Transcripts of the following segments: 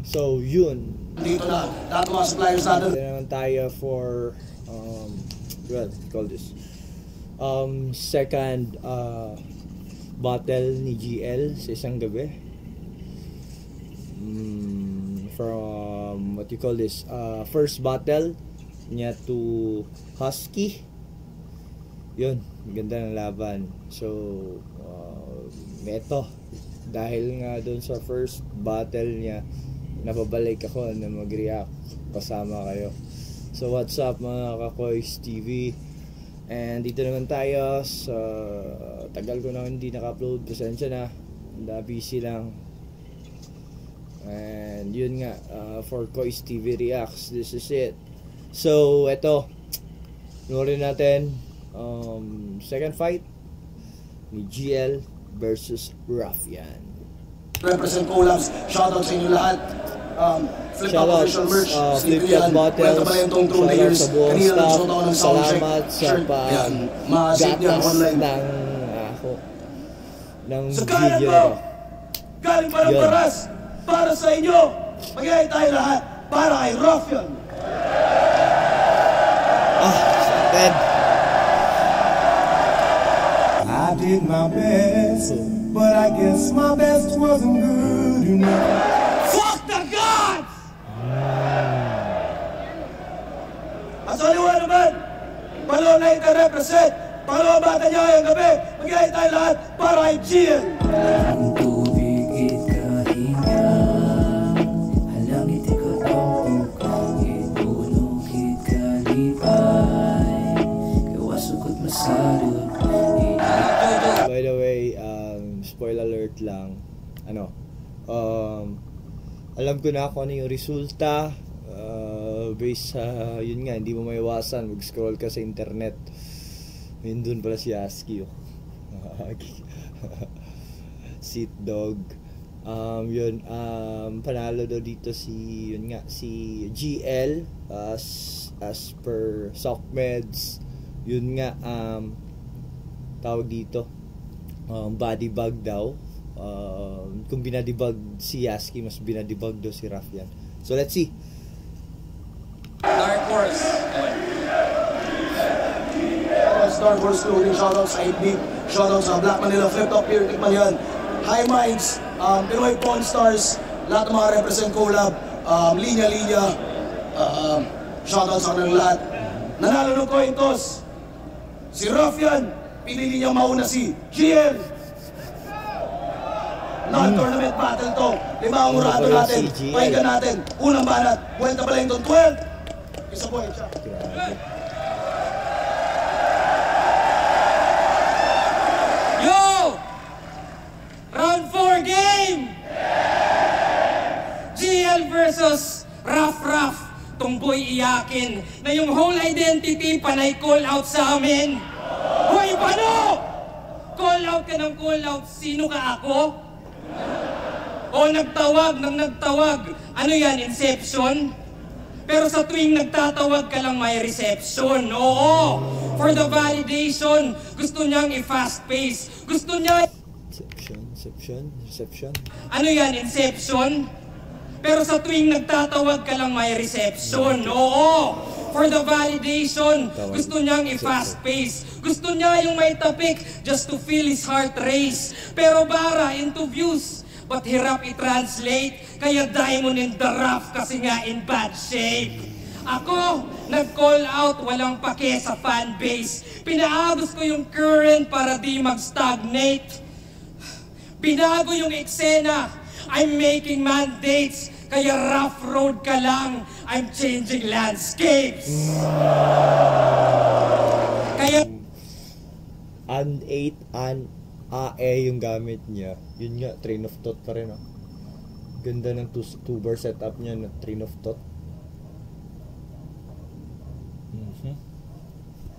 So yun. Dito na, lahat ng mga suppliers natin. Dito naman tayo for, well, call this. Second battle ni GL sa isang gabi. From, what you call this, first battle niya to Husky. Yun, ganda ng laban. So, eto, dahil nga dun sa first battle niya, napabalik ako na mag-react kasama kayo. So what's up mga Kakoys TV, and dito naman tayo sa tagal ko na hindi naka-upload, pasensya na, busy lang. And yun nga, for Koys TV Reacts, this is it. So eto, nurin natin second fight ni GL versus Ruffian. Represent Collabs, shoutout sa inyo lahat. Flip Top official merch, Flip Top Bottles, shoutout sa buong staff. Salamat sa pag-gatas ng video na to. Galing pa ng paras para sa inyo. Magigay tayo lahat para kay Ruffian. Ted. I did my best, but I guess my best wasn't good enough. Fuck the gods! Asaliwa naman, Palo na ita-represent, Palo bata niya ngayong gabi, magigay tayo lahat para kay GL. Ang tubig ikahinga, halangit ikatong itulog ikalipay, kawasukot masalot. By the way, spoiler alert lang, alam ko na kung ano yung resulta, based sa, yun nga, hindi mo maiwasan, mag-scroll ka sa internet, yun dun pala si Husky, Seat dog. Yun, panalo daw dito si, yun nga, si GL, as per SOCMEDS, yun nga, tawag dito, body bag daw. Kung binadibag si Husky, mas binadibag daw si Ruffian. So let's see. Dark Horse. Dark Horse Clothing, shoutout sa 8-Beat, shoutout sa Black Manila, Flip Top here, tikman yan. High Minds, Pinoy Pawn Stars, lahat ng mga represent collab, linya-linya, shoutout sa kanilang lahat. Nanalo ng coin toss, si Ruffian, pinili niyang mauna si GL. Non-tournament battle to. 5 ang murado natin. Pahinga natin. Unang banat. Buwenta Balengton 12. Isa po siya. Yo! Round 4 game! GL versus Ruff. Tungboy iyakin na yung whole identity panay call out sa amin. Hoy, paano? Call out ka ng call out. Sino ka ako? O nagtawag ng nagtawag. Ano yan? Inception? Pero sa tuwing nagtatawag ka lang may reception. Oo! For the validation. Gusto niyang i-fast pace. Gusto niya... Reception? Ano yan? Inception? Pero sa tuwing nagtatawag ka lang may reception. Oo! For the validation. Gusto niyang i-fast pace. Gusto niya yung may tapik just to feel his heart race. Pero bara into views. But hirap i-translate. Kaya diamond in the rough kasi nga in bad shape. Ako, nag-call out, walang pake sa fanbase. Pinaagos ko yung current para di mag-stagnate. Binago yung eksena. I'm making mandates. Kaya rough road ka lang. I'm changing landscapes. Kaya... An-8, an-AE yung gamit niya. Yun nga, train of thought pa rin. Ganda ng two-bar setup niya na train of thought.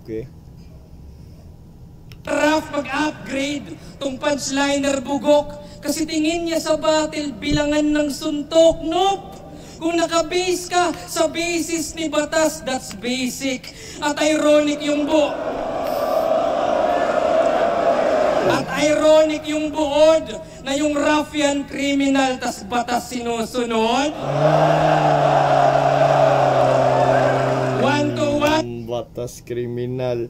Okay. Rough mag-upgrade, tong punchliner bugok. Kasi tingin niya sa battle bilangan ng suntok. Nope! Kung naka-base ka sa basis ni Batas, that's basic. At ironic yung buod na yung ruffian criminal tas batas sinusunod? 1 to 1. Batas kriminal.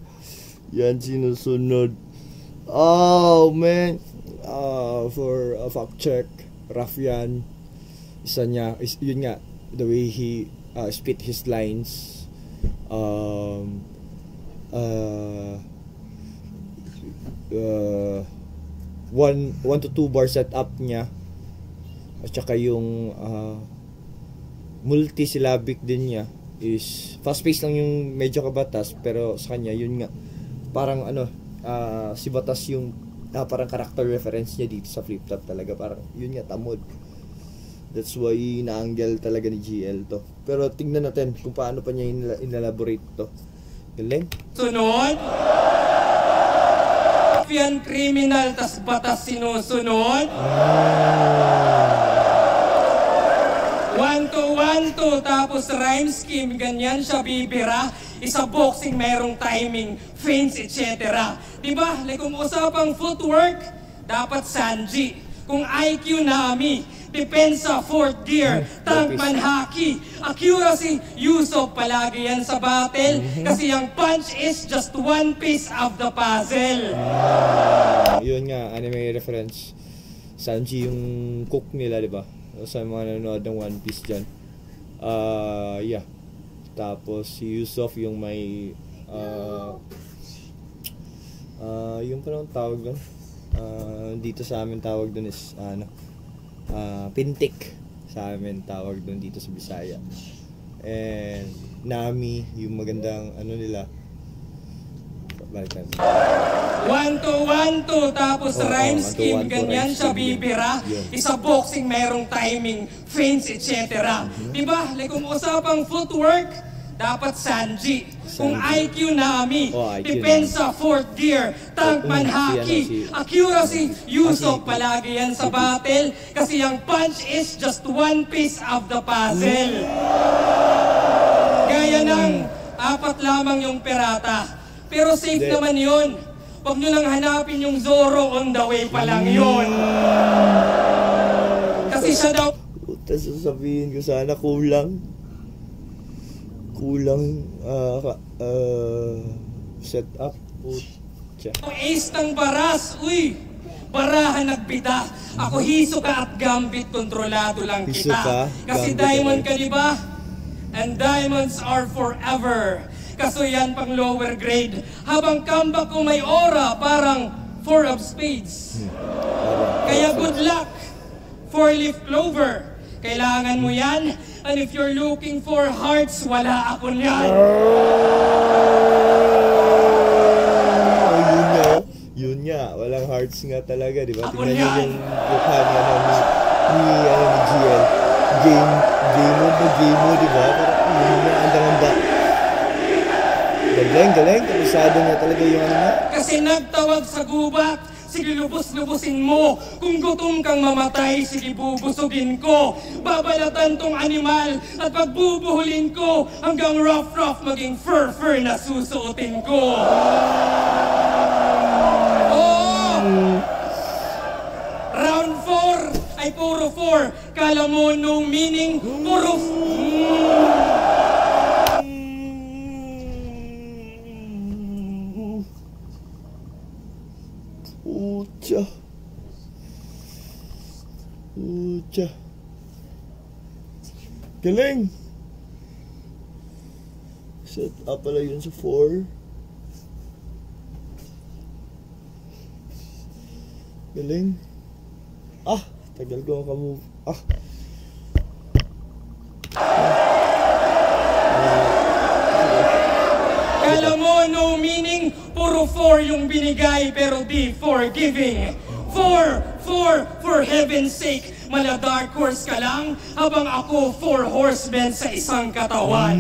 Yan sinusunod. Oh, man. For a fact check, Ruffian, isa niya, yun nga, the way he spit his lines. 1 to 2 bar setup niya. At saka yung multisyllabic din niya is fast pace lang yung medyo kabatas, pero sa kanya yun nga parang si Batas yung parang character reference niya dito sa Flip Top talaga, parang yun nga tamod. That's why na-angle talaga ni GL to. Pero tingnan natin kung paano pa niya inelaborate to. Galing. Sunod. Ruffian criminal tas batas sinusunod. 1 to 1 tapos rhyme scheme, ganyan siya bibira. Isa boxing, merong timing, feints, etc. Diba? Like kung usapang footwork, dapat Sanji. Kung IQ Nami, depensa, fourth gear, tankman, haki, accuracy, Yusuf, palagi yan sa battle. Kasi yung punch is just one piece of the puzzle. Yun nga, anime reference. Sanji yung cook nila, diba? Sa mga nanonood ng One Piece dyan. Yeah. Tapos si Yusuf yung may yung parang tawag doon. Dito sa amin tawag doon is pintik. Sa amin tawag doon dito sa Bisaya. And Nami yung magandang nila. Balikan. 1 to 1 tapos rhyme scheme, ganyan siya bibira. Isa boxing, merong timing, feints, etc. Diba? Like kung usapang footwork, dapat Sanji. Kung IQ Nami, depensa, fourth gear, tankman, haki, accuracy, Yusuf, palagi yan sa battle. Kasi yung punch is just one piece of the puzzle. Gaya ng 4 lamang yung pirata. Pero safe naman yun. Huwag nyo lang hanapin yung Zoro, on the way pa lang yun. Kasi siya daw... Puta, sasabihin ko sana kulang set up. Puta. Ace ng baras, uy! Barahan nagbida. Ako Hisoka at Gambit, kontrolado lang kita. Kasi diamond ka, diba? And diamonds are forever. Kaso yan pang lower grade. Habang comeback ko may aura, parang 4 of spades. Kaya good luck, 4-leaf clover. Kailangan mo yan. And if you're looking for hearts, wala ako niyan. Yun nga, walang hearts nga talaga, di ba? Tingnan nyo yung mukha niya ni GL. Game mo, di ba? Parang yun nga, andang-anda. Galing, kabisado niya talaga yung niya. Kasi nagtawag sa gubat, sige lubos-lubusin mo. Kung gutom kang mamatay, sige bubusugin ko. Babalatan tong animal at pagbubuhulin ko hanggang rough maging fur na susuotin ko. Round 4 ay puro 4. Kala mo no meaning, puro Ucha. Galing. Set up pala yun sa 4. Galing. Tagal ko ka-move. Kala mo no meaning, puro 4 yung binigay pero di forgiving. 4 for heaven's sake, mala dark horse ka lang habang ako 4 horsemen sa isang katawan.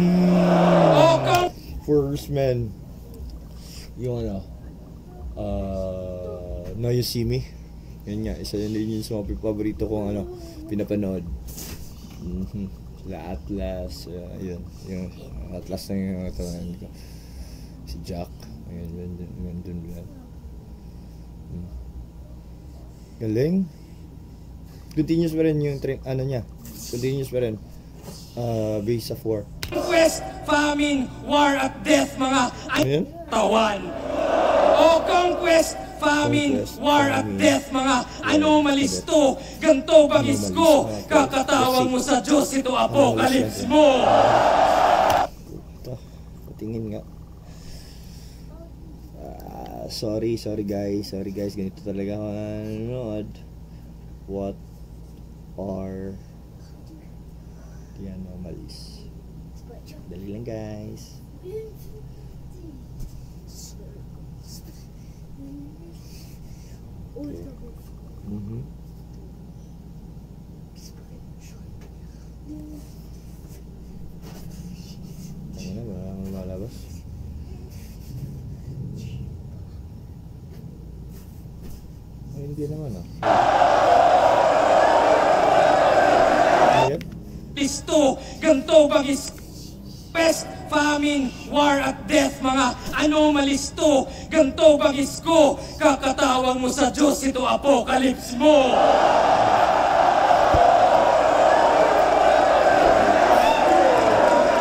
Horsemen. Yung Now You See Me. Yun nga, isa yun din yung sa mga paborito kong pinapanood. Sila Atlas, yun. Yung Atlas na yung ko. Si Jack. Ayun, dun. Galing. Continuous pa rin yung ano niya. Continuous pa rin. Base of war. Conquest, famine, war at death, mga Ayan. tawan. O conquest, famine, Conquest, war at famine, death, mga anomalies to. Ganto bagis ko, Anomalies, kakatawag mo sa Diyos, ito apocalypse mo. Ito, patingin nga. Sorry guys, ganito talaga ako nanonood. What are the anomalies? Dali lang guys. Okay. Ano na ba ang malabas? Ay, hindi naman Yep. Listo, ganto bagis pest, famine, war at death, mga anomalies to. Ganto bagis ko, kakatawag mo sa Diyos, ito apocalypse mo.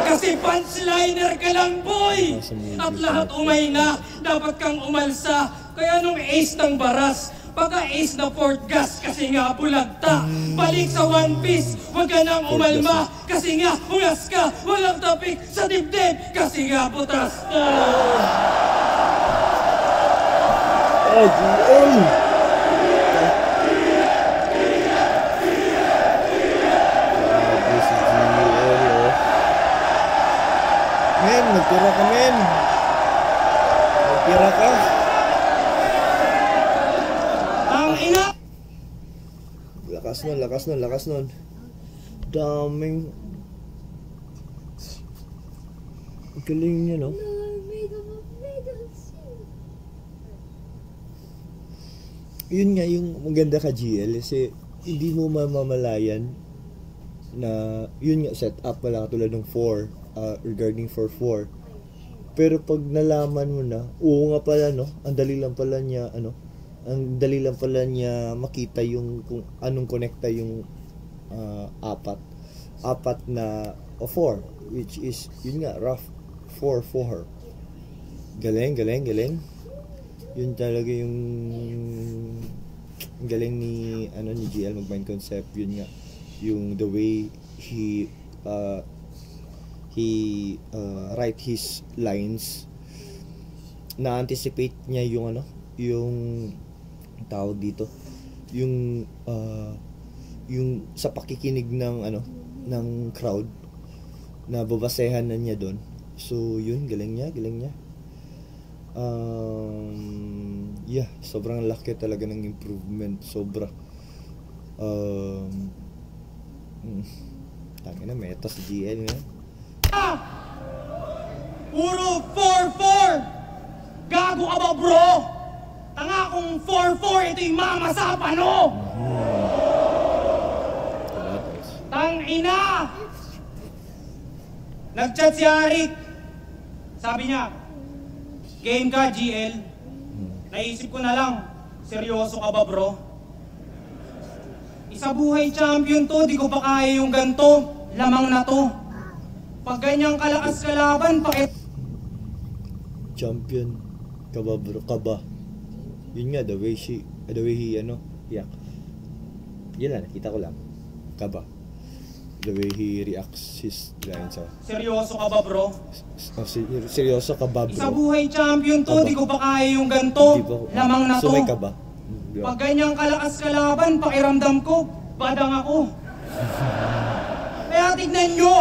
Kasi punchliner ka lang, boy! At lahat umay na, dapat kang umalsa. Kaya nung ace ng baras, pagka ace na fourth gas, kasi nga bulagta. Balik sa One Piece, huwag ka nang umalma. Kasi nga, ungas ka, walang tapik sa dibdib. Kasi nga, butas to. Oh, GL! Grabe si GL, oh. Men, nagtira ka, men. Nagtira ka. Ang ina! Lakas nun. Daming... Galing niya, no? Yun nga yung maganda ka, GL, kasi hindi mo mamamalayan na yun nga set up pala katulad ng 4 regarding 4-4. Pero pag nalaman mo na, oo nga pala, no, ang dali lang pala niya makita yung kung anong connecta yung apat na 4, which is yun nga, rough 4-4. Galing. Yun talaga yung galing ni GL mag-mind concept. Yun nga yung the way he write his lines, na-anticipate niya yung yung tawag dito, yung sa pakikinig ng ng crowd, na babasehan na niya doon. So yun, galing niya. Yeah, sobrang laki talaga ng improvement, sobra. Tangina, meta si GL nga. Puro 4-4! Gago ka ba, bro? Tanga kung 4-4, ito yung mamasapa, no? Tang ina! Nag-chat si Arik. Sabi niya, game ka, GL. Naisip ko na lang, seryoso ka ba, bro? Isa buhay champion to, di ko pa kaya yung ganto. Lamang na to. Pag ganyang kalakas kalaban, Champion ka ba, bro? Ka ba? Yun nga, the way he yak. Yun lang, nakita ko lang. Ka ba? The way he reacts his lines. seryoso ka ba, bro? Seryoso ka ba, bro? Isa buhay champion to, Aba. di ko pa kaya yung ganto. Di ba? Lamang na to. Sumay ka ba? Pag ganyang kalakas kalaban, pakiramdam ko, badang ako. Kaya tignan nyo,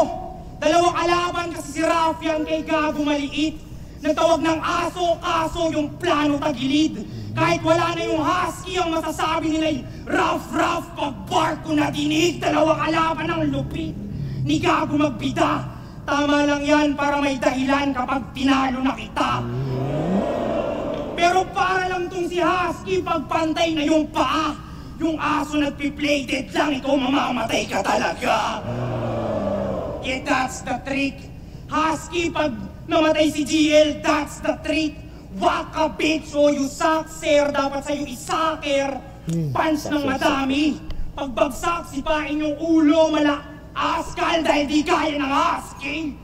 dalawang kalaban kasi si Rafian kay Gago maliit. Nagtawag ng aso, kaso yung plano tagilid. Kahit wala na yung husky, ang masasabi nila'y rough pag bark ko nadinig. Dalawang kalaban ng lupit, ni Gago magbida. Tama lang yan para may dahilan kapag tinalo na kita. Pero para lang tong si husky, pagpantay na yung paa. Yung aso nagpi-plated lang, ikaw mamamatay ka talaga. Yeah, that's the trick. Husky, pag namatay si GL, that's the trick. Waka bitch, so you suck, sir. Dapat sa'yo isaker. Punch ng madami. Pagbagsak, sipain yung ulo, askal dahil di kaya ng asking.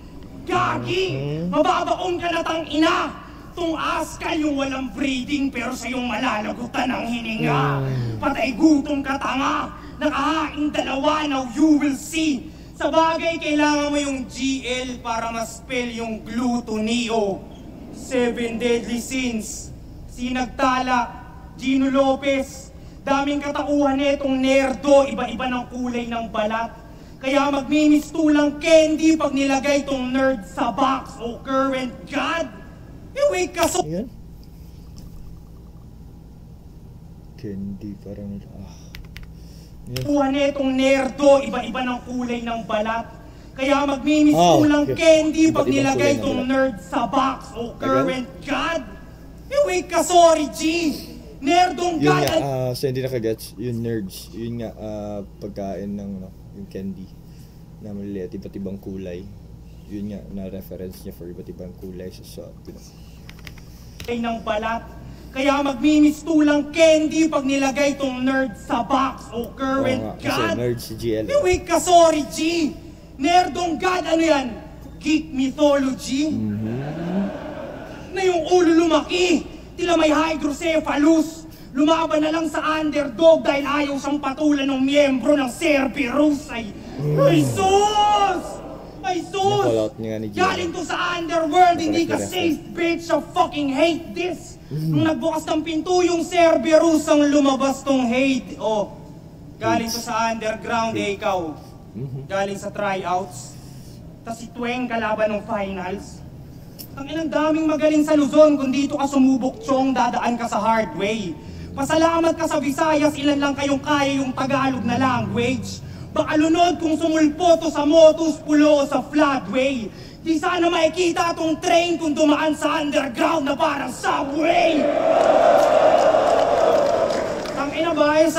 Gagi, mababaon ka na tang ina. Tung askal yung walang breathing pero sa yung malalagutan ng hininga. Patay gutom ka tanga, nakahaing dalawa, now you will see. Sa bagay, kailangan mo yung GL para ma-spell yung glutonio. 7 deadly sins. Sinagtala, Gino Lopez. Daming katauhan netong nerdo, iba-iba ng kulay ng balat. Kaya magmimistulang candy pag nilagay tong nerd sa box o current god. Wait ka so... Ayan. Candy, parang... Kuha netong nerdo, iba-iba ng kulay ng balat. Kaya magmimistulang candy pag nilagay tong nerd sa box o current god. Wait ka, sorry G. Nerdong Yun god. nga, so hindi nakagets, yung nerds. Yun nga, pagkain ng yung candy na maliliit, iba't ibang kulay. Yun nga, na-reference niya for iba't ibang kulay sa ng balat. Kaya magmimistulang candy pag nilagay tong nerd sa box o current kasi god. nerd si GL. Wait ka, sorry G. Nerdong god, ano yan? Geek mythology? Na yung ulo lumaki, tila may hydrocephalus. Lumaban na lang sa underdog dahil ayaw siyang patulan ng miyembro ng Cerberus. Ay sus! Ay sus! Nakalot niya ni Gio. Galing to sa underworld, hindi ka safe, bitch. I fucking hate this. Nung nagbukas ng pinto yung Cerberus, ang lumabas tong hate. Oh, galing to sa underground, ikaw. Galing sa tryouts. Tas si Tueng kalaban ng finals. Ang inang daming magaling sa Luzon, kung dito ka sumubok, chong, dadaan ka sa hard way. Pasalamat ka sa Visayas, ilan lang kayong kaya yung Tagalog na language. Baka lunod kung sumulpo to sa motus, pulo sa floodway. Di sana makikita tong train kung dumaan sa underground na parang subway. Ang ina bayas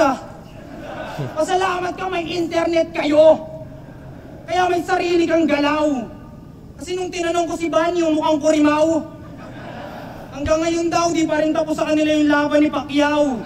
Pasalamat ka may internet kayo. Kaya may sarili kang galaw. Kasi nung tinanong ko si Bani, yung mukhang Kurimaw. Hanggang ngayon daw, di pa rin tapos sa kanila yung laban ni Pacquiao.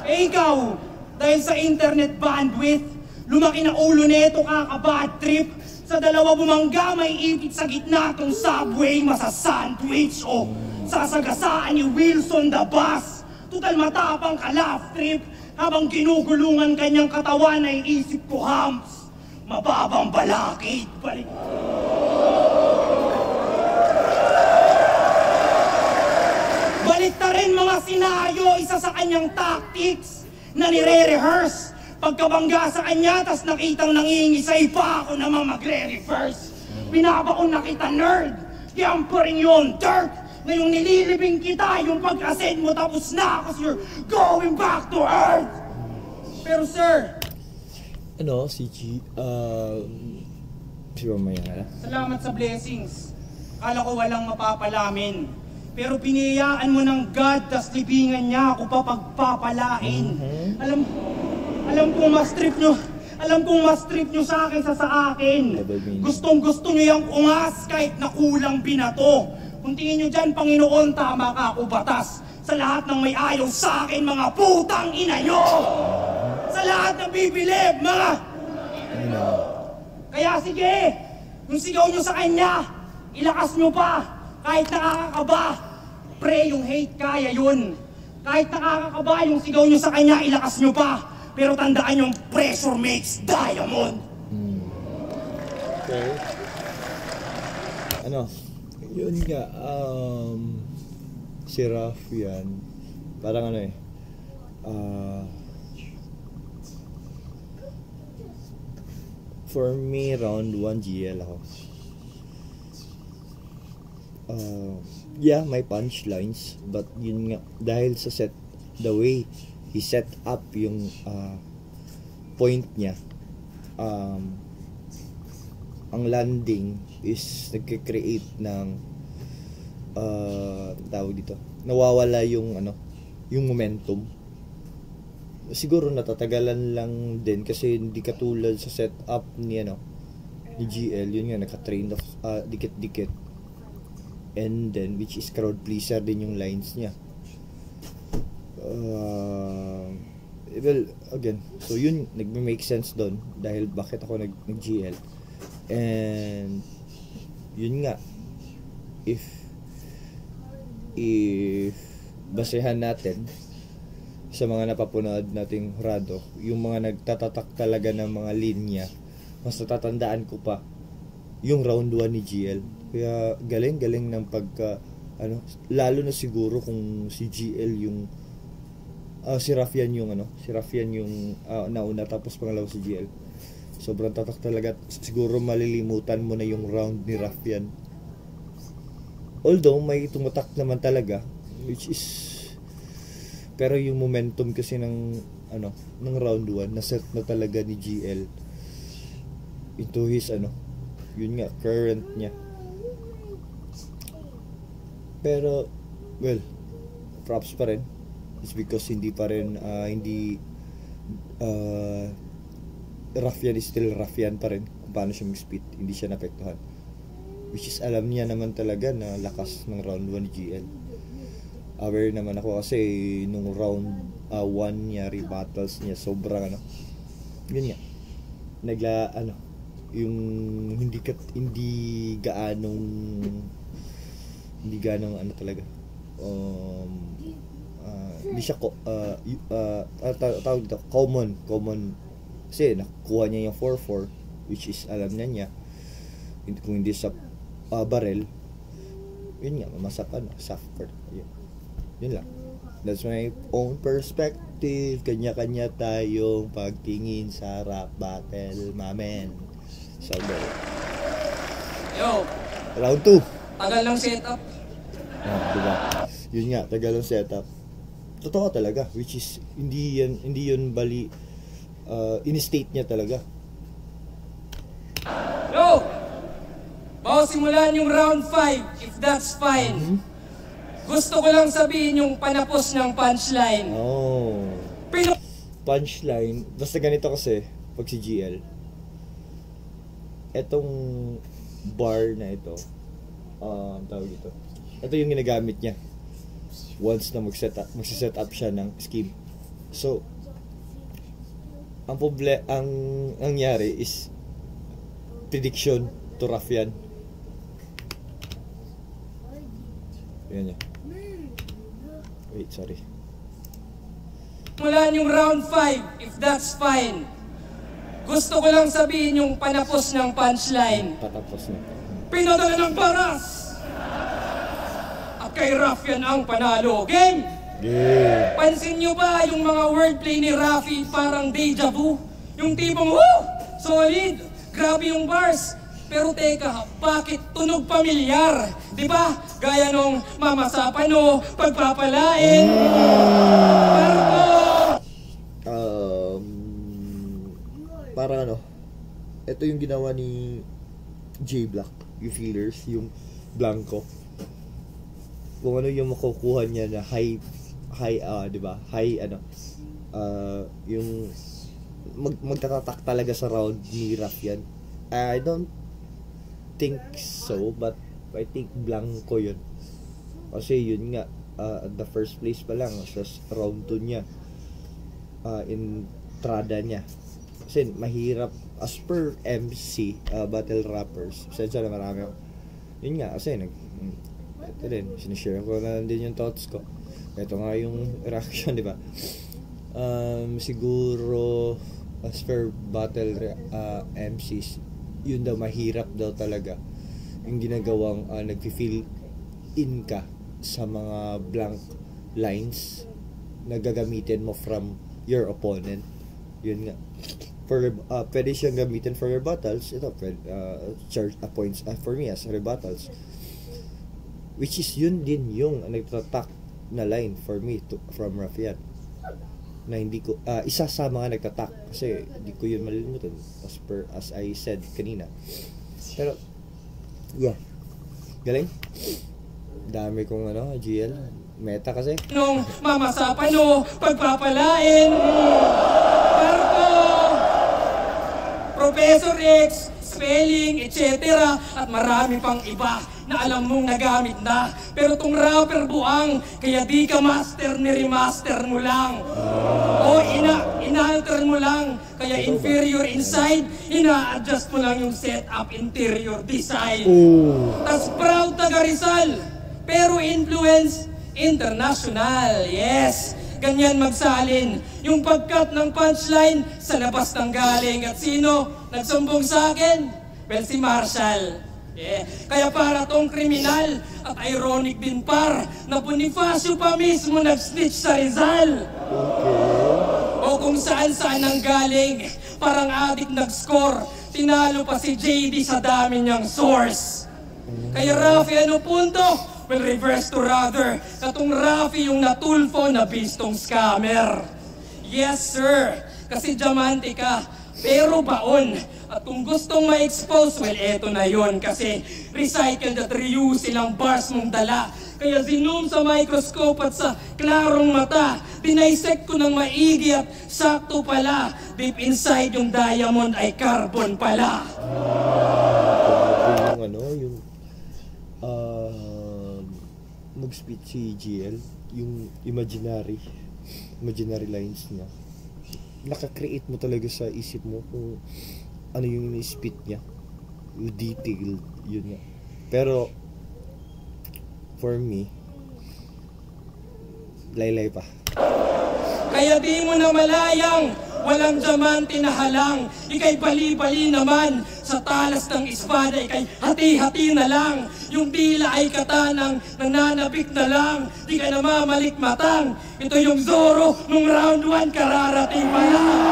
Eh ikaw, dahil sa internet bandwidth, lumaki na ulo neto kaka-bad trip. Sa dalawa bumangga, may ipit sa gitna tong subway, masa-sandwich o sasagasaan ni Wilson the Bus. Tutal matapang ka laugh trip, habang ginugulungan kanyang katawan ay isip ko hams. Mababang balakid, balik. Balik na rin mga senaryo, isa sa kanyang tactics na nire-rehearse. Pagkabangga sa kanya, tas nakitang nangingisay pa ako naman magre-reverse. Binabaon na kita nerd, yamparing yun dirt. Ngayong nililibing kita, yung pag-ascend mo tapos na kasi you're going back to earth. Pero sir, ano, si Mamaya. Salamat sa blessings. Akala ko walang mapapalamin. Pero piniyaan mo ng God, tas libingan niya ako pa pagpapalain. Alam kong mas trip nyo sa akin sa akin. Gustong gusto nyo yung ungas kahit na kulang binato. Kung tingin nyo dyan, Panginoon, tama ka ako batas. Sa lahat ng may ayaw sa akin, mga putang ina nyo! Sa lahat ng bibilib, mga... Kaya sige, kung sigaw nyo sa kanya, ilakas nyo pa. Kahit nakakakaba, pre, yung hate kaya yun. Kahit nakakakaba, yung sigaw nyo sa kanya, ilakas nyo pa. Pero tandaan yung pressure makes diamond. Okay. Ano, yun nga, si Raf yan, parang ano for me, round 1 GL ako. Yeah, may punchlines, but yun nga, dahil sa the way he set up yung point niya, ang landing is nagke-create ng tawag dito, nawawala yung yung momentum. Siguro natatagalan lang din kasi hindi katulad sa setup ni ni GL, yun nga naka-train of dikit-dikit, and then which is crowd pleaser din yung lines niya. well, again, so yun, nag-make sense doon dahil bakit ako nag-GL. And, yun nga, if basehan natin sa mga napapunod nating Rado, yung mga nagtatatak talaga ng mga linya, mas natatandaan ko pa yung round 1 ni GL. Kaya galing ng pagka lalo na siguro kung si GL yung si Rafian yung nauna tapos pangalawa si GL. Sobrang tatak talaga. Siguro malilimutan mo na yung round ni Rafian. Although may tumatak naman talaga, which is pero yung momentum kasi ng round 1 na set na talaga ni GL into his yun nga, current niya. Pero well, props pa rin. It's because hindi pa rin Rafian is still Rafian pa rin kung paano siya mag-spit, hindi siya naapektuhan. Which is alam niya naman talaga na lakas ng round 1 ni GL. Aware naman ako kasi nung round 1 niya, rebattles niya, sobrang yun nga, yung hindi gaanong talaga, hindi siya tawag dito, common kasi nakuha niya yung 4-4, which is alam niya kung hindi sa barrel, yun nga, mamasak soft court. Yun lang. That's my own perspective. Kanya-kanya tayong pagtingin sa rap battle, mamen. So, go. Yo! Round 2. Tagal ng setup. Diba? Yun nga, tagal ng setup. Totoo talaga, which is hindi yun bali, in-state niya talaga. Yo! Bago simulan yung round 5, if that's fine. Gusto ko lang sabihin yung panapos ng punchline. Oh. Punchline, basta ganito kasi, pag si GL, etong bar na ito, tawag ito, ito yung ginagamit niya once na magsiset up siya ng scheme. So, ang nangyari is prediction to Rafian. Yan niya. Wait, sorry. Mula yung round 5, if that's fine. Gusto ko lang sabihin yung panapos ng punchline. Patapos na. Pinadala ng baras! At kay Rafian ang panalo. Game! Yeah. Pansin nyo ba yung mga wordplay ni Rafi parang deja vu? Yung tipong, woo! Solid! Grabe yung bars! Pero teka, bakit tunog pamilyar? Diba? Gaya nung mamasapan o pagpapalain. Parang ito yung ginawa ni J Black, yung feelers, yung Blanco. Kung ano yung makukuha niya na high, diba? High, yung magtatatak talaga sa round ni Rafian. I don't think so, but I think Blanco yun. Kasi yun nga, at the first place pa lang, sa round 2 niya, entrada niya. Kasi mahirap, as per MC, battle rappers, sensya na marami ako. Yun nga, kasi ito din, sinishare ko na din yung thoughts ko. Ito nga yung reaction, di ba? Siguro, as per battle MCs, yun daw mahirap daw talaga yung ginagawang nag-fill in ka sa mga blank lines na gagamitin mo from your opponent. Yun nga, pwede siyang gamitin for rebuttals. Ito charge points for me as rebuttals, which is yun din yung nagtatak na line for me from Rafian, na hindi ko isa sa mga nagtatak kasi hindi ko yun malilimutan as I said kanina. Pero yeah, galing, dami kong GL meta kasi nung mamasapan o pagpapalain. Marco, Professor X, spelling, etc. at marami pang iba na alam mong nagamit na. Pero tong rapper buang, kaya di ka master ni remaster mo lang. O inalter mo lang. Kaya inferior inside, ina-adjust mo lang yung setup interior design. Tas proud taga Rizal, pero influence international. Yes, ganyan magsalin. Yung pagkat ng punchline, sa labas ng galing. At sino nagsumbong sa akin? Well, si Marshall. Yeah. Kaya para tong kriminal at ironic din par na Bonifacio pa mismo nag-snitch sa Rizal. O kung saan-saan ang galing, parang adik nag-score, tinalo pa si JD sa dami niyang source. Kaya Rafi, ano punto? Well, reverse to rather, katong Rafi yung natulfo na bistong scammer. Yes sir, kasi diamante ka, pero baon. At kung gustong ma-expose, well, eto na yon. Kasi recycled at reuse silang bars mong dala. Kaya zoom sa microscope at sa klarong mata, dinaisect ko ng maigi at sakto pala. Deep inside yung diamond ay carbon pala. Yung mag-speech si GL, yung imaginary lines niya. Naka-create mo talaga sa isip mo kung ano yung spit niya, yung detail, yun nga. Pero for me, laylay pa. Kaya di mo na malayang, walang diamante na halang. Ika'y bali-bali naman, sa talas ng espada, ika'y hati-hati na lang. Yung dila ay katanang, nananabik na lang. Di ka na mamalikmatang. Ito yung Zorro, nung round 1 kararating pa lang.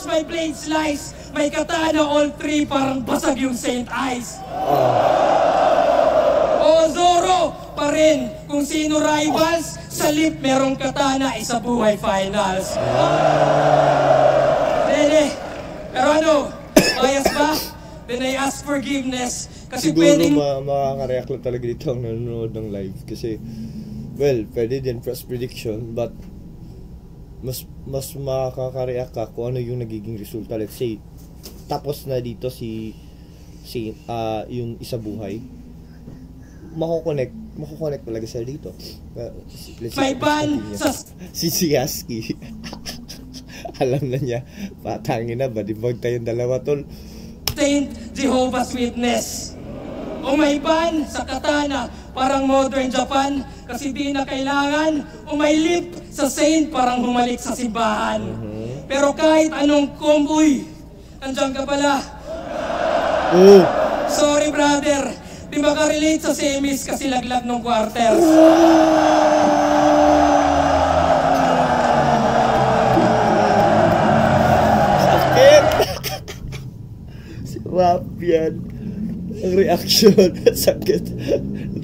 My blade slice, may katana all three, parang basag yung Saint Ice. O Zorro pa rin, kung sino rivals, sa lip merong katana, isa buhay finals. Pero ano, bias ba? Then I ask forgiveness. Kasi siguro pwedeng makaka-react lang talaga dito ang nanonood ng live. Kasi, well, pwede din first prediction, but mas makaka-react ka kung ano yung nagiging resulta. Let's say tapos na dito si yung isa buhay, mako-connect talaga sa dito. Let's say, may ban sa si Yaski. Alam na niya, patangin na ba, di ba tayong dalawa tol? Saint Jehovah's Witness. O may ban sa katana, parang modern Japan, kasi di na kailangan. O may lip sa saint, parang humalik sa simbahan. Pero kahit anong komboy, andyan ka pala. Sorry brother, di maka-relate sa semis kasi laglag ng quarters. Sakit! Si Rap yan. Ang reaction, sakit.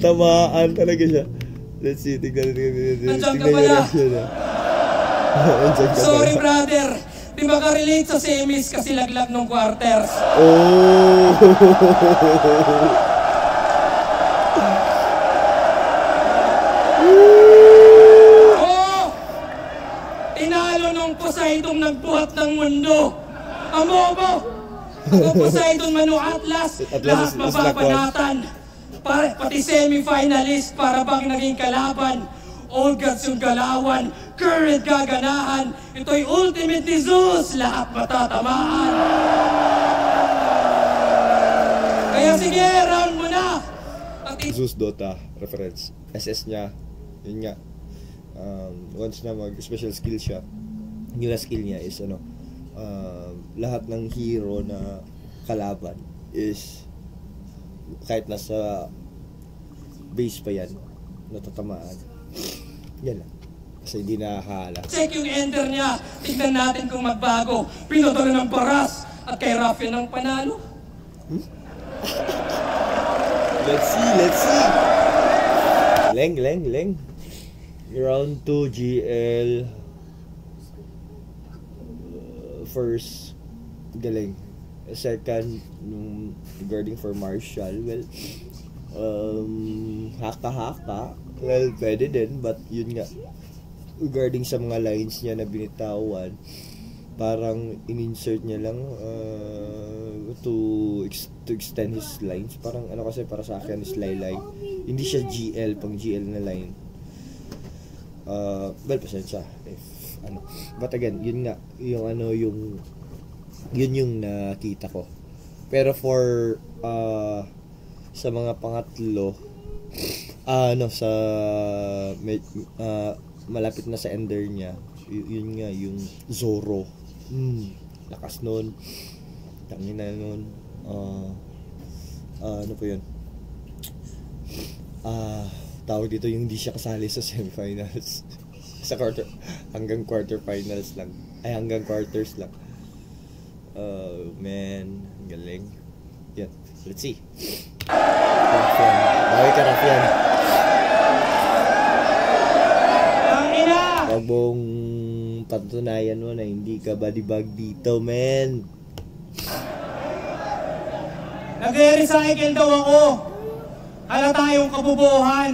Tamaan talaga siya. Let's see, tingnan Andyan ka yung pala. reaction niya. Andyan ka Sorry pala. brother, di maka-relate sa semis kasi laglag ng quarters. Tinalo nung Poseidon nagbuhat ng mundo. Amobo! Ako Poseidon, Manu Atlas, lahat mababanatan. Pati semi-finalist para bang naging kalaban. Old gods yung galawan, current gaganahan. Ito'y ultimate ni Zeus, lahat matatamaan. Kaya sige, round mo na. Zeus Dota reference. SS niya, yun nga. Once na mag-special skill siya, yung last skill niya is lahat ng hero na kalaban is kahit nasa base pa yan, natatamaan. Yan lang. Kasi hindi nakakahala. Check yung ender niya. Tignan natin kung magbago. Pinodoro ng paras at kay Rafi ng panalo. Let's see. Leng. Round 2 GL. First, galing. Second, regarding for Marshall, well, haka-haka. Well, pwede din, but yun nga. Regarding sa mga lines niya na binitawan, parang in-insert niya lang to extend his lines. Parang ano kasi para sa akin is Laylay. Hindi siya GL, pang GL na line. Well, pasensya if ano. But again, yun nga yung ano yung yun yung nakita ko. Pero for sa mga pangatlo ano sa malapit na sa ender niya, yun nga yung Zoro. Lakas nun. Tangina nun. Ano po yun? Tawag dito yung hindi siya kasali sa semifinals. Sa hanggang quarterfinals lang. Ay, hanggang quarters lang. Man, galing. Yeah, let's see. Bawi ka, Rafian. Huwag mong patunayan mo na hindi ka badibag dito, men. Nagre-recycle daw ako. Halata yung kabubuhan.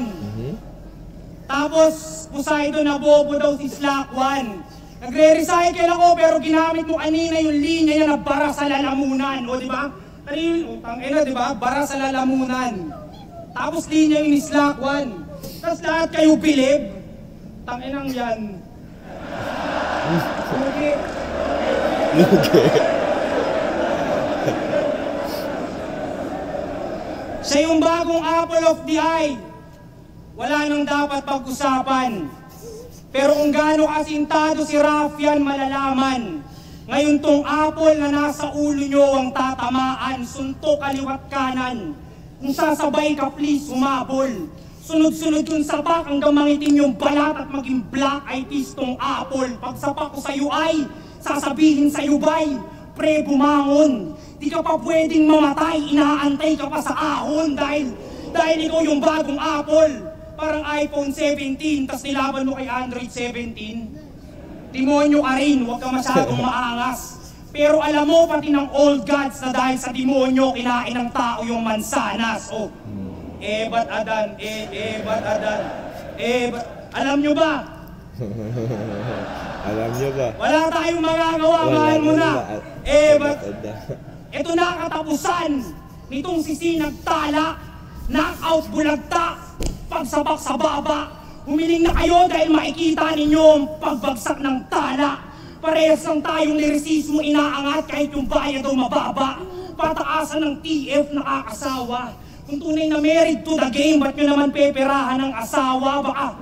Tapos, Poseidon na bobo daw si Slack 1. Nagre-recycle ako pero ginamit mo kanina yung linya niya na bara sa lalamunan. O, di ba? Tangina, di ba? Bara sa lalamunan. Tapos linya yung ni Slack 1. Tapos lahat kayo bilib. Tanginang yan. Lugi. Siya yung bagong apple of the eye. Wala nang dapat pag-usapan. Pero kung gaano kasintado si Rafian malalaman. Ngayon tong apple na nasa ulo nyo ang tatamaan. Suntok kaliwat kanan. Kung sasabay ka please humabol. Sunod-sunod kung sapak hanggang mangitim yung balat at maging black eye teeth tong apple. Pag sapak ko sa'yo ay sasabihin sa'yo bay, pre bumangon. Di ka pa pwedeng mamatay, inaantay ka pa sa ahon dahil ikaw yung bagong apple. Parang iPhone 17, tas nilaban mo kay Android 17. Demonyo ka rin, huwag ka masyadong maangas. Pero alam mo pati ng old gods na dahil sa demonyo kinain ng tao yung mansanas. Oh. Ba't Adan? Ba't Adan? Alam nyo ba? Alam nyo ba? Wala tayong magagawa, mahal mo na. Ba't? Ito na katapusan nitong sisinagtala, knockout bulagta, pagsabak sa baba. Humiling na kayo dahil makikita ninyo ang pagbagsak ng tala. Parehas lang tayong lirisismo inaangat kahit yung bayad o mababa. Pataasan ng TF nakakasawa. Kung tunay na married to the game, ba't nyo naman peperahan ng asawa? Baka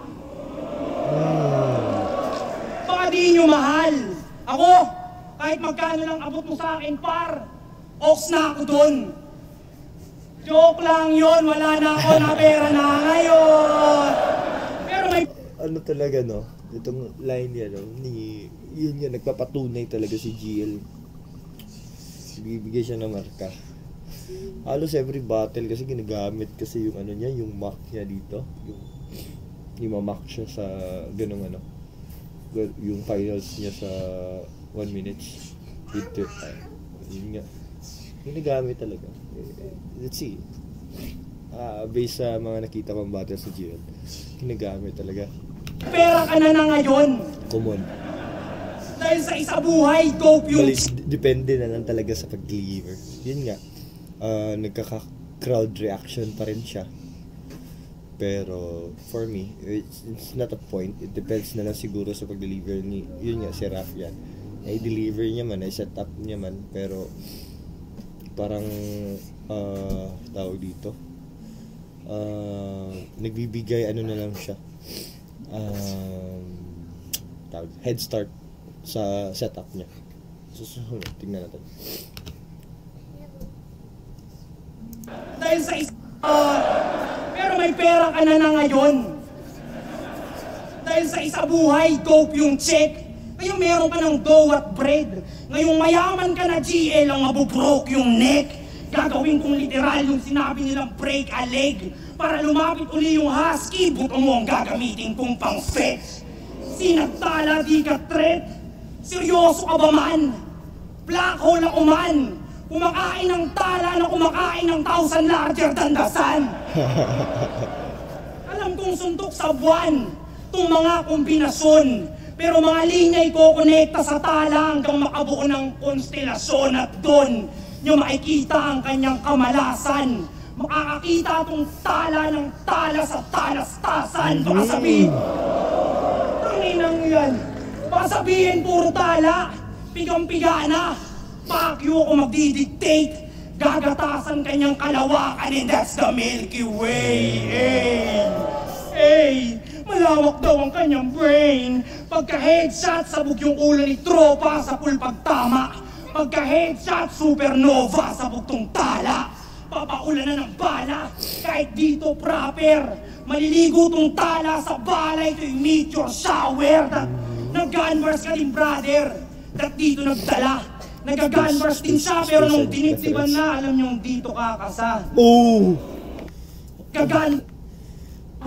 di nyo mahal. Ako, kahit magkano lang abot mo sa akin, par, ox na ako dun. Joke lang yun, wala na ako na pera na ngayon. Pero may... Ano talaga, no? Itong line yan, no? Yun nga, nagpapatunay talaga si GL. Bibigay siya ng marka. Halos every battle kasi ginagamit kasi yung ano niya, yung mark niya dito, yung mamak siya sa ganung ano, yung finals niya sa 1 minute dito, yun nga, ginagamit talaga. Let's see, based sa mga nakita kong battle sa GL, ginagamit talaga. Pera ka na ngayon. Common. Dahil sa isa buhay, dope yung... Depende na lang talaga sa pag-deliver. Yun nga. Nagkaka-crowd reaction pa rin siya. Pero for me, it's not a point. It depends na lang siguro sa pag-deliver ni, yun nga, si Rafian. Ay deliver niya man, ay set up niya man, pero parang tawag dito, nagbibigay ano na lang siya, tawag, head start sa setup niya. So tingnan natin. Dahil sa isa, pero may pera ka na ngayon. Dahil sa isa buhay, dope yung check. Ngayon meron ka ng dough at bread. Ngayong mayaman ka na GL, ang mabubroke yung neck. Gagawin kong literal yung sinabi nilang break a leg. Para lumapit uli yung husky, buto mo ang gagamitin kong pang-fetch. Sinagtala di ka threat. Seryoso ka ba man? Black hole ako man. Kumakain ng tala na kumakain ng 1,000 larger than the sun. Alam kong suntok sa buwan, itong mga kombinasyon. Pero mga linya ikokonekta sa tala hanggang makabuo ng konstelasyon at doon nyo makikita ang kanyang kamalasan. Makakakita itong tala ng tala sa talastasan. Baka sabihin, tanginang yan. Baka sabihin, puro tala. Pigang-piga na. Pakyo ako magdidictate. Gagatasan kanyang kalawakan and that's the Milky Way. Malawak daw ang kanyang brain. Pagka-headshot, sabog yung ulo ni tropa sa pulpagtama. Pagka-headshot, supernova, sabog tong tala. Papaulan na ng bala, kahit dito proper. Maliligo tong tala sa bala, ito'y meteor shower. Nag-gunbars ka din, brother. Dat dito nagdala. Nag-gunbars din siya, pero nung dinitiban na, alam niyong dito kakasa.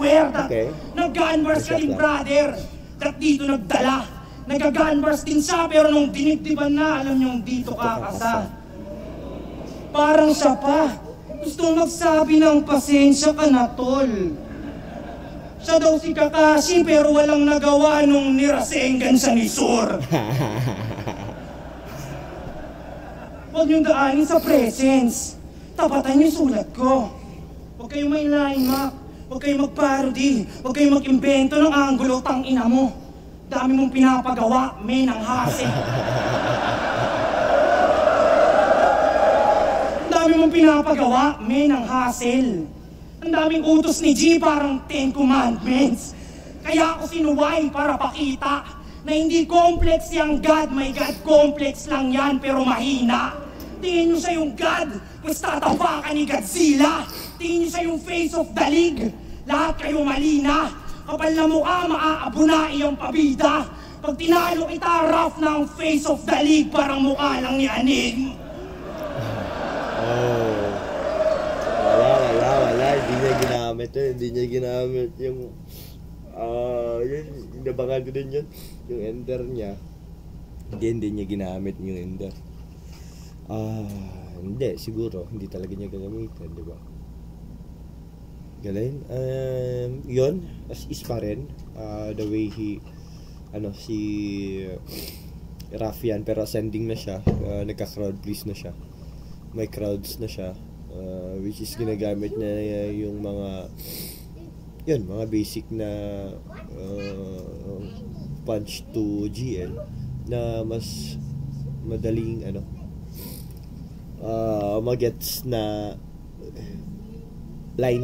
Okay. Nag-gunbars ka din, brother. Dat dito nagdala. Nag-gunbars din siya, pero nung dinitiban na, alam niyong dito kakasa. Parang siya pa. Gusto magsabi ng pasensya ka na, tol. Siya daw si Kakashi, pero walang nagawa nung nirasengan siya ni Sur. Huwag niyong daanin sa presence. Tapatan niyo sulat ko. Huwag kayong may line map. Huwag kayong mag-parody. Huwag kayong mag-imbento ng anggulo, tangina mo. Dami mong pinapagawa, men ang hase. Dami mong pinapagawa, men ang hassle. Ang daming utos ni G parang 10 commandments. Kaya ako sinuway para pakita na hindi complex yung God, may God complex lang yan pero mahina. Tingin nyo siya yung God, mas tatapakan ni Godzilla. Tingin nyo siya yung face of the league, lahat kayo mali na. Kapal na mukha, maaabo na iyong pabida. Pag tinalo kita, rough ng face of the league, parang mukha lang ni Aning. Wala. Hindi niya ginamit yun. Hindi niya ginamit yung... yun, nabangan ko din yun. Yung ender niya. Hindi niya ginamit yung ender. Hindi, siguro. Hindi talaga niya gagamitan, di ba? Galing. Yun, as is pa rin. The way he... si... Raffian, pero ascending na siya. Nagka-crowd please na siya. May crowds na siya. Which is ginagamit na yung mga... Yun, mga basic na punch to GL na mas madaling magets na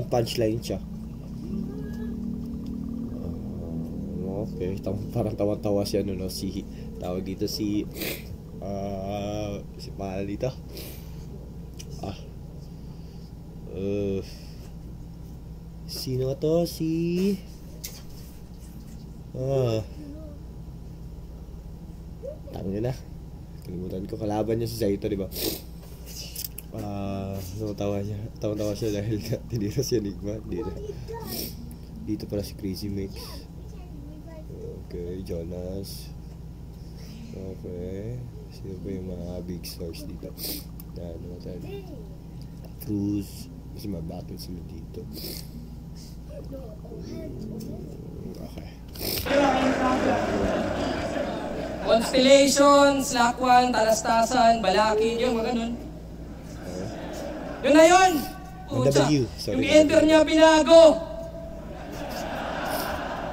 punchline siya. Okay, parang tawa-tawa siya si tawag dito si pangalan dito. Sino to? Tangina na. Kalimutan ko, kalaban niya si Zaito, di ba? Tawa siya dahil tinira si Enigma. Dito pala si Crazy Mix. Okay, Jonas. Okay. Sino ba yung mga big stars dito? Cruz. Kasi mabattle sila dito. Okay. Constellations, Lakwan, Talastasan, Balakid, yung mga ganun. Yun na yun! Pucha, yung enter niya binago.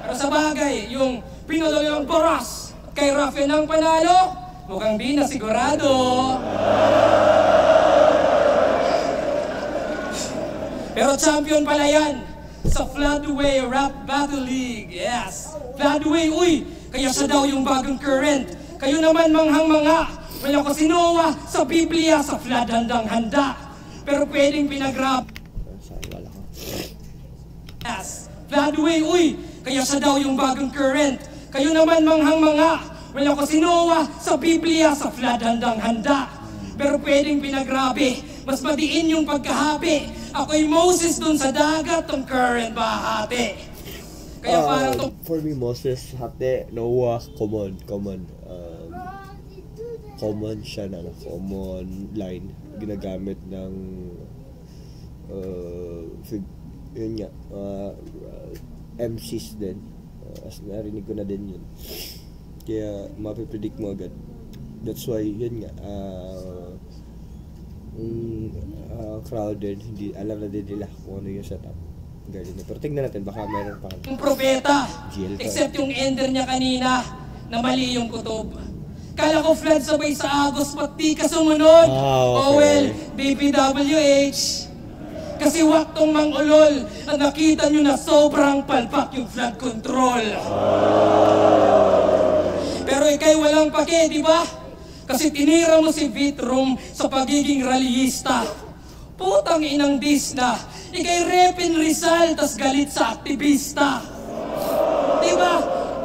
Pero sa bagay, yung pinalo yung Boras kay Raffian ang panalo, mukhang di na sigurado. Pero champion pala yan sa Floodway Rap Battle League. Yes, Floodway, uy! Kaya siya daw yung bagong current. Kayo naman manghang-manga. Wala ko sinowa sa Biblia, sa flood handang-handa. Pero pwedeng pinagrap. Yes, Floodway, uy! Kaya siya daw yung bagong current. Kayo naman manghang-manga. Wala ko sinowa sa Biblia, sa flood handang-handa. Pero pwedeng pinagrabe. Mas madiin yung pagkahabi. Ako'y Moses dun sa dagat, tong current bahati. Kaya parang for me, Moses, hati, Noah, common. Common siya na, common line. Ginagamit ng, yun nga, MCs din. As narinig ko na din yun. Kaya mapipredict mo agad. That's why, yun nga, crowded, hindi alam na din nila kung ano yung setup. Galing na. Pero tignan natin, baka meron pa. Yung propeta, GL pa. except yung ender niya kanina, na mali yung kutob. Kala ko flood sabay sa Agos, pati ka sumunod. Okay. Oh well, BPWH. Kasi waktong mang-ulol at nakita nyo na sobrang palpak yung flood control. Pero ikay walang pake, di ba? Kasi tinira mo si Vitrum sa pagiging rallyista. Putang inang disna. Ikay Repin Rizal, tas galit sa aktivista. Diba?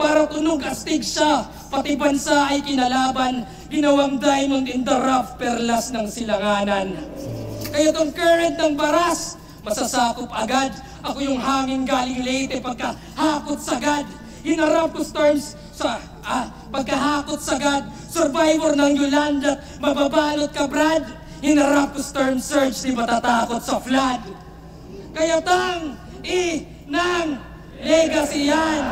Para tunog astig siya, pati bansa ay kinalaban, ginawang diamond in the rough, perlas ng silanganan. Kaya tong current ng baras, masasakop agad. Ako yung hangin galing Leyte pagkahakot sagad. Hinarap ko storms sa pagkahakot sagad. Survivor ng Yolanda, mababalot ka Brad. Hinarap ko storm surge, di matatakot sa flood. Kaya ng legacy yan.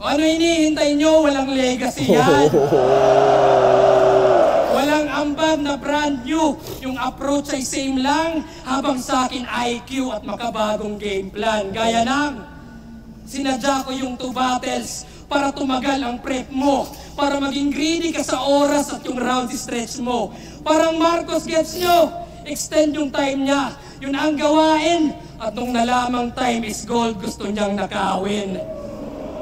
O ano hinihintay nyo? Walang legacy yan. Walang ambag na brand new. Yung approach ay same lang, habang sa akin IQ at makabagong game plan. Gaya ng sinadya ko yung 2 battles para tumagal ang prep mo, para maging greedy ka sa oras at yung round stretch mo. Parang Marcos gets nyo, extend yung time niya. Yun ang gawain, at nung nalamang time is gold, gusto niyang nakawin.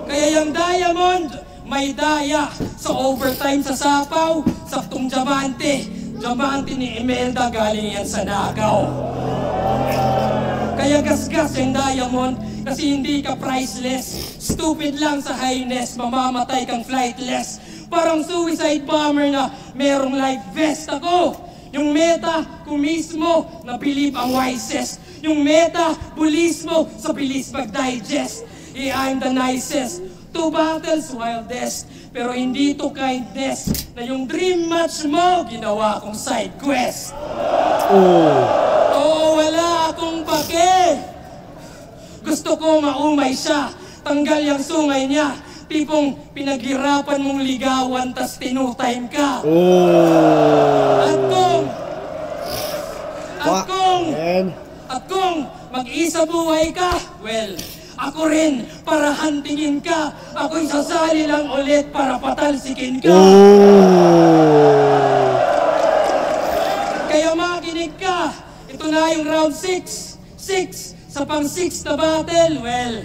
Kaya yung diamond, may daya. Sa overtime sa sapaw, saktong diamante. Diamante ni Imelda, galing yan sa Nagaw. Kaya gasgas yung diamond, kasi hindi ka priceless. Stupid lang sa highness, mamamatay kang flightless. Parang suicide bomber na merong life vest ako. Yung meta ko mismo, na believe ang wisest. Yung meta, bulismo, sa bilis mag-digest. I'm the nicest. 2 battles, wildest. Pero hindi to kindness, na yung dream match mo, ginawa kong side quest. Oo, wala akong pake. Gusto ko maumay siya, tanggal yung sungay niya. Tipong pinaghirapan mong ligawan, tas tinutime ka. At kung mag-isa buhay ka, well, ako rin para hantingin ka. Ako'y sasali lang ulit para patalsikin ka. Kaya makinig ka. Ito na yung round 6. 6 sa pang-6 na battle, well,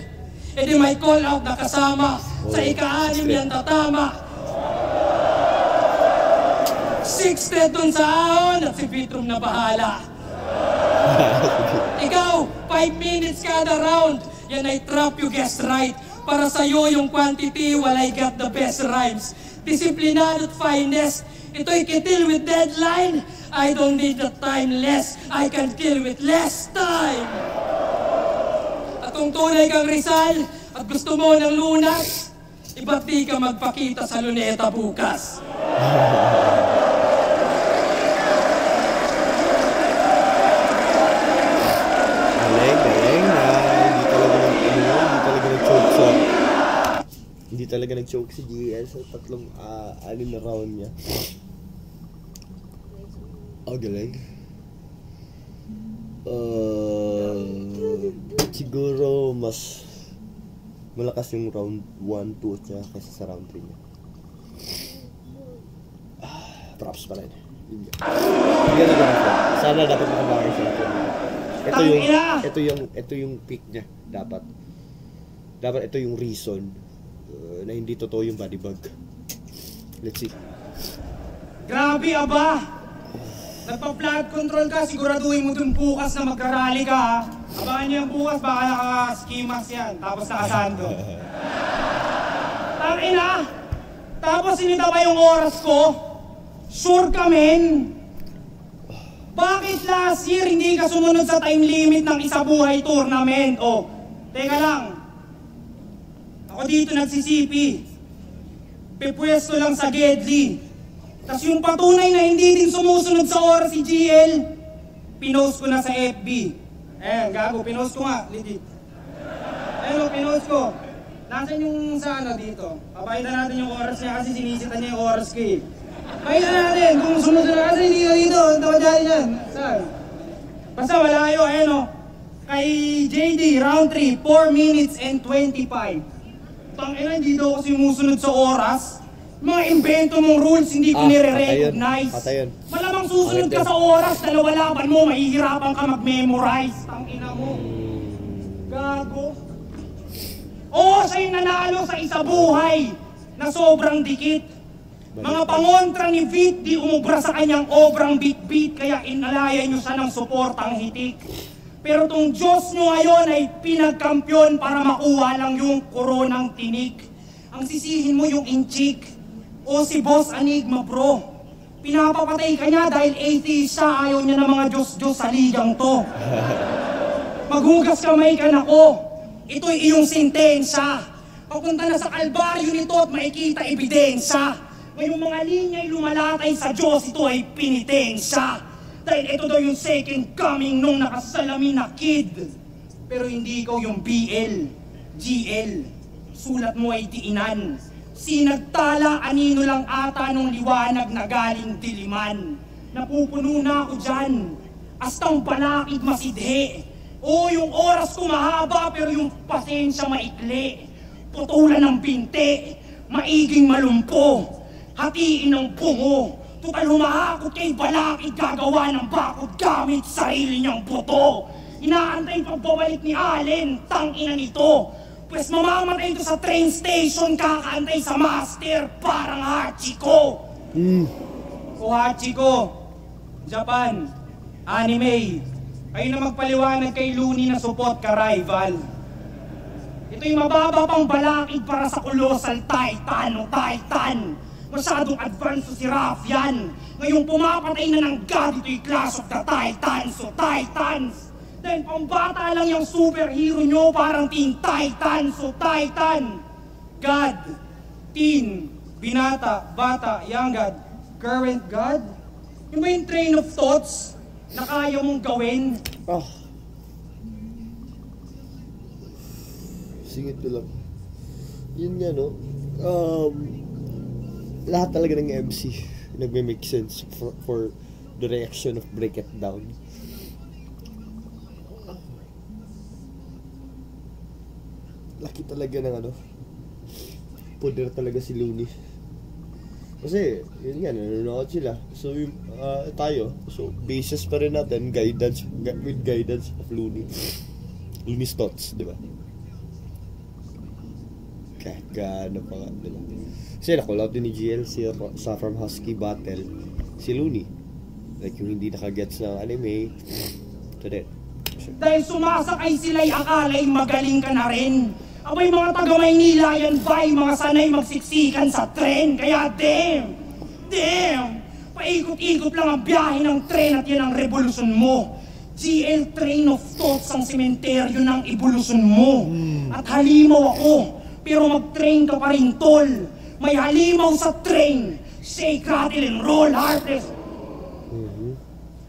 edi may call out na kasama. Sa ika-6 yan tatama. 6 dead dun sa ahon at si Vitrum na bahala. Ikaw, 5 minutes kada round. Yan ay trap, you guessed right. Para sa'yo yung quantity, while I got the best rhymes. Disiplinado at finest. Ito'y kitil with deadline. I don't need the time less. I can kill with less time. At kung tunay kang Rizal at gusto mo ng lunas, iba't di ka magpakita sa Luneta bukas. Galing na. Hindi talaga nag-choke si GL sa 3-6 na round niya. Galing. Siguro mas malakas yung round 1, 2 niya kaysa sa round 3 niya. Props pa rin. Sana dapat makabawi siya. Ito yung pick niya. Dapat ito yung reason na hindi totoo yung body bag. Let's see. Grabe aba! Nagpa-flood control ka, siguraduhin mo dun bukas na magkarali ka ha. Abangan nyo yung bukas, baka naka-ski-mask yan, tapos naka-sando. Tangina! Tapos sinita pa yung oras ko? Sure ka men? Bakit last year hindi ka sumunod sa time limit ng isa buhay tournament? Teka lang. Ako dito nagsisipi. Pipwesto lang sa Gedli. Tas yung patunay na hindi din sumusunod sa oras si GL, pinost ko na sa FB. Ayan, gago, pinost ko nga, legit. Ayan o, pinost ko. Nasaan yung sa ano dito? Papakita natin yung oras niya kasi sinisita niya yung oras ko eh. Pakita natin kung sunod na kasi hindi ka dito. Ang tawad dyan. Saan? Basta malayo, ayan o. Kay JD, round 3, 4 minutes and 25. Tangina, hindi daw ako sumusunod sa oras. Mga invento mong rules, hindi ko nire-recognize. Malamang susunod ka sa oras, dalawa laban mo, mahihirapan ka mag-memorize. Tangina mo. Gago. Oo, siya yung nanalo sa isa buhay na sobrang dikit. Mga pangontra ni Vit, di umubra sa kanyang obrang bit-bit, kaya inalaya nyo siya ng suportang hitik. Pero tong Diyos nyo ngayon ay pinagkampyon para makuha lang yung koronang tinik. Ang sisihin mo yung inchik. O si Boss Enigma bro. Pinapapatay ka niya dahil atheist siya, ayaw niya ng mga Diyos-Diyos sa ligang to. Maghugas kamay ka na ko. Ito'y iyong sentensya. Papunta na sa kalbaryo nito at makikita ebidensya. Ngayong mga linya'y lumalatay sa Diyos, ito ay pinitensya. Dahil ito daw yung second coming nung nakasalamin na kid. Pero hindi ikaw yung BL, GL. Sulat mo ay diinan. Sinagtala, anino lang ata nung liwanag na galing diliman. Napupuno na ako dyan. Astang balakid masidhe. Oo, yung oras ko mahaba pero yung pasensya maikli. Putulan ng binte, maiging malumpo. Hatiin ng pungo. Tutal humahakot kay balakid, gagawa ng bakod gamit sarili niyang buto. Inaantay pagbabalik ni Allen, tangina nito. Pwes mamamatay ito sa train station, kakaantay sa master, parang Hachiko. O Hachiko, Japan, anime, kayo na magpaliwanag kay Looney na support ka rival. Ito'y mababa pang balakid para sa colossal Titan o Titan. Masyadong advanced si Raph yan. Ngayong pumapatay na ng God, ito'y Clash of the Titans o Titans. Dahil pambata lang yung superhero nyo, parang Teen Titans o Titan. God, teen, binata, bata, young God, current God. Yung ba yung train of thoughts na kaya mong gawin? Singit ko lang. Yun nga, no? Lahat talaga ng MC nagme-make sense for the reaction of Break It Down. Laki talaga ng poder talaga si Looney. Kasi, yun nga, nanonood sila. So, tayo, so, basis pa rin natin, with guidance of Looney. Looney's thoughts, di ba? Ano pa nga, di ba? Kasi nakulab din ni GL sa From Husky Battle, si Looney. Like, yung hindi nakagets ng anime, to that. Dahil sumasakay sila'y akala'y magaling ka na rin. Abay mga taga-Maynila yan ba, mga sanay magsiksikan sa tren. Kaya damn, paikot-ikot lang ang biyahe ng tren at yan ang revolusyon mo. GL Train of Thoughts ang sementeryo ng evolusyon mo. At halimaw ako, pero mag-train ka pa rin tol. May halimaw sa train, shake, rattle, and roll, heartless.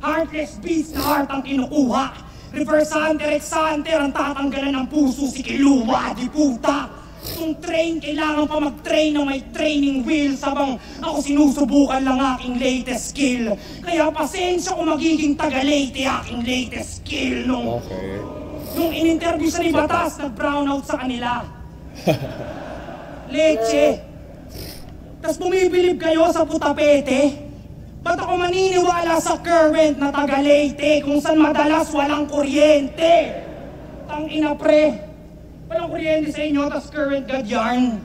Heartless beast na heart ang kinukuha. Reverse Hunter x Hunter ang tatanggalan ng puso si Kilua, di puta. Kung train, kailangan pa mag-train ng may training wheels habang ako sinusubukan lang aking latest skill. Kaya pasensya kung magiging taga-late aking latest skill nung in-interview sa ni Batas, nag-brownout sa kanila. Leche. Tas bumibilib kayo sa putapete? Ba't ako maniniwala sa current na taga-Leyte kung saan madalas walang kuryente? Tangina pre, walang kuryente sa inyo, tas current God yarn.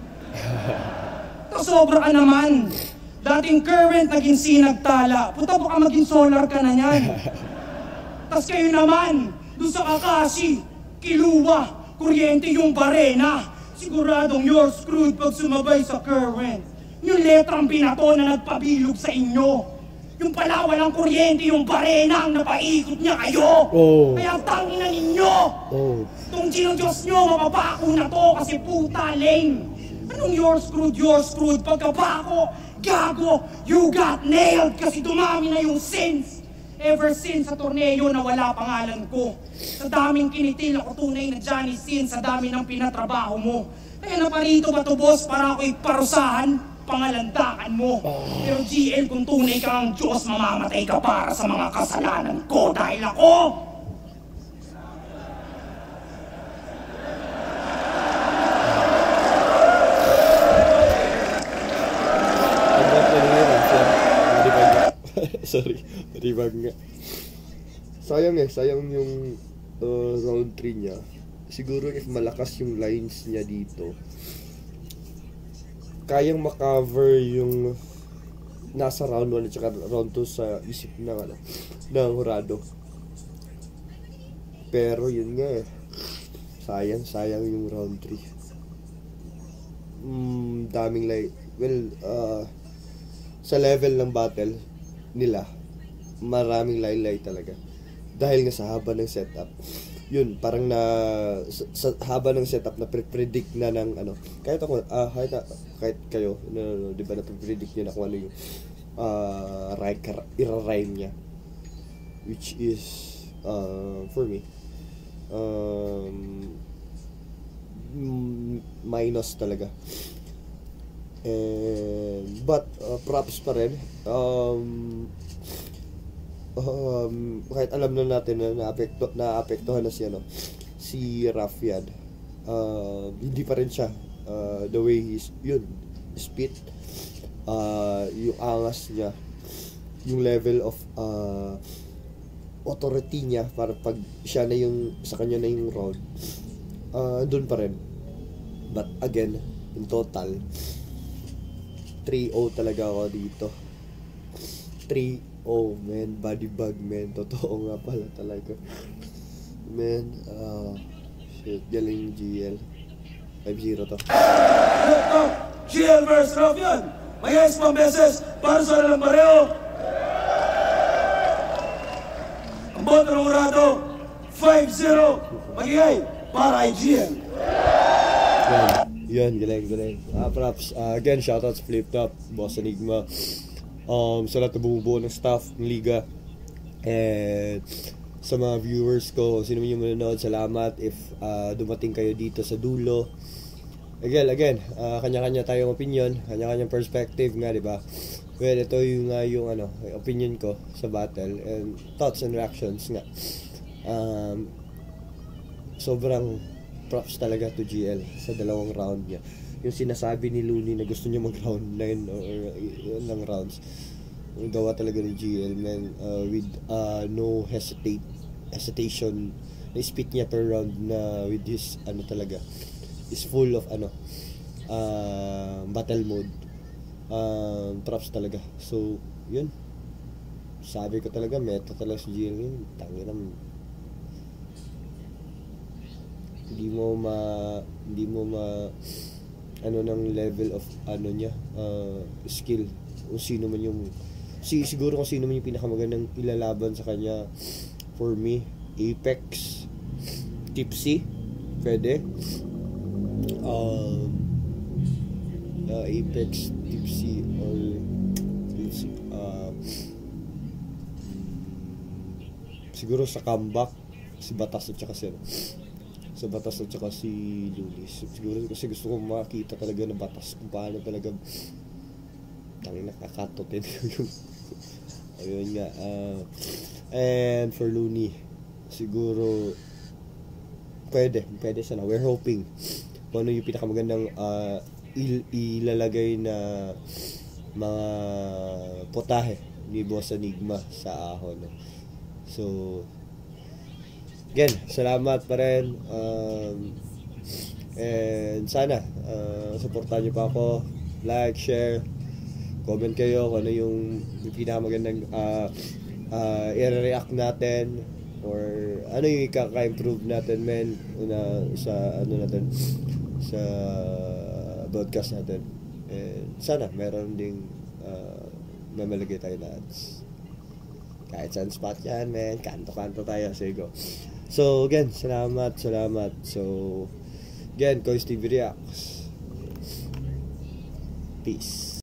Tas sobra ka naman. Dating current naging sinagtala, puta baka maging solar ka na yan. Tas kayo naman, doon sa Kakashi, Kilua, kuryente yung barena. Siguradong you're screwed pag sumabay sa current. Yung letrang binato na nagpabilog sa inyo. Yung pala walang kuryente, yung barena ang napaikot niya kayo. Kaya tangina ninyo. Itong Diyos nyo, mapapako na to kasi puta lame. Anong you're screwed? Pagkapako, gago, you got nailed kasi dumami na yung sins. Ever since sa torneo na wala pangalan ko. Sa daming kinitil ako tunay na Johnny Sin sa dami ng pinatrabaho mo. Kaya naparito ba to boss para ako'y parusahan? Pangalandakan mo. Pero GL, kung tunay kang Diyos, mamamatay ka para sa mga kasalanan ko dahil ako. Sorry, maribag nga. Sayang yung round 3 niya. Siguro if malakas yung lines niya dito, kayang makover yung nasa round 1 at saka round 2 sa isip ng Jurado. Pero yun nga sayang yung round 3. Daming sa level ng battle nila, maraming laylay talaga. Dahil nga sa haba ng setup. Yun, parang sa haba ng setup na predict na ng kahit ako, kahit kayo, di ba na-predict nyo na kung ano yung ira-rhyme niya. Which is, for me, minus talaga. But props pa rin. Kahit alam na natin na naapektuhan na si Rafian, hindi pa rin siya the way he's spit, yung angas niya, yung level of authority niya para pag siya na yung sa kanya na yung round, doon pa rin. But again, in total 3-0 talaga ako dito. 3-0, man. Body bag, man. Totoo nga pala talaga. Man, shit. Galing GL. 5-0 to. GL vs. Rafian. May ayos pang beses para sa lang pareho. Ang boto ng Jurado, 5-0. Magigay para ay GL. Yun, galing. Props. Again, shoutouts sa Flip Top, Boss Enigma, sa lahat na bumubuo ng staff ng liga, and sa mga viewers ko, sino man yung manonood, salamat if dumating kayo dito sa dulo. Again, kanya-kanya tayong opinion, kanya-kanyang perspective nga, di ba? Well, ito yung opinion ko sa battle and thoughts and reactions nga. Sobrang props talaga to GL sa dalawang round niya. Yung sinasabi ni Looney na gusto niya mag-round 9 or ng rounds, yung gawa talaga ni GL, man, with no hesitation. Na-spit niya per round na with his talaga is full of battle mode. Props talaga. So yun, sabi ko talaga meta talaga si GL yun. Tanginang hindi mo ma ng level of niya, skill, kung sino man yung siguro kung sino man yung pinakamagandang ilalaban sa kanya. For me, Apex, Tipsy, pwede. Apex, Tipsy, or Tipsy, siguro sa comeback si Batas at saka si Lulis. Siguro kasi gusto ko makita talaga ng Batas kung paano talaga nakakatotin yung ayun nga. And for Looney, siguro pwede sana. We're hoping kung ano yung pinakamagandang ilalagay na mga potahe ni Boss Enigma sa ahon. So again, salamat pa rin, and sana supportan nyo pa ako, like, share, comment kayo kung ano yung pinakamagandang i-react natin or ano yung ikaka-improve natin, men, sa natin sa broadcast natin. And sana meron ding mamalagay tayo na ads kahit saan spot yan, men. Kanto tayo, sige go. So again, salamat. So again, Kois TV Reacts. Peace.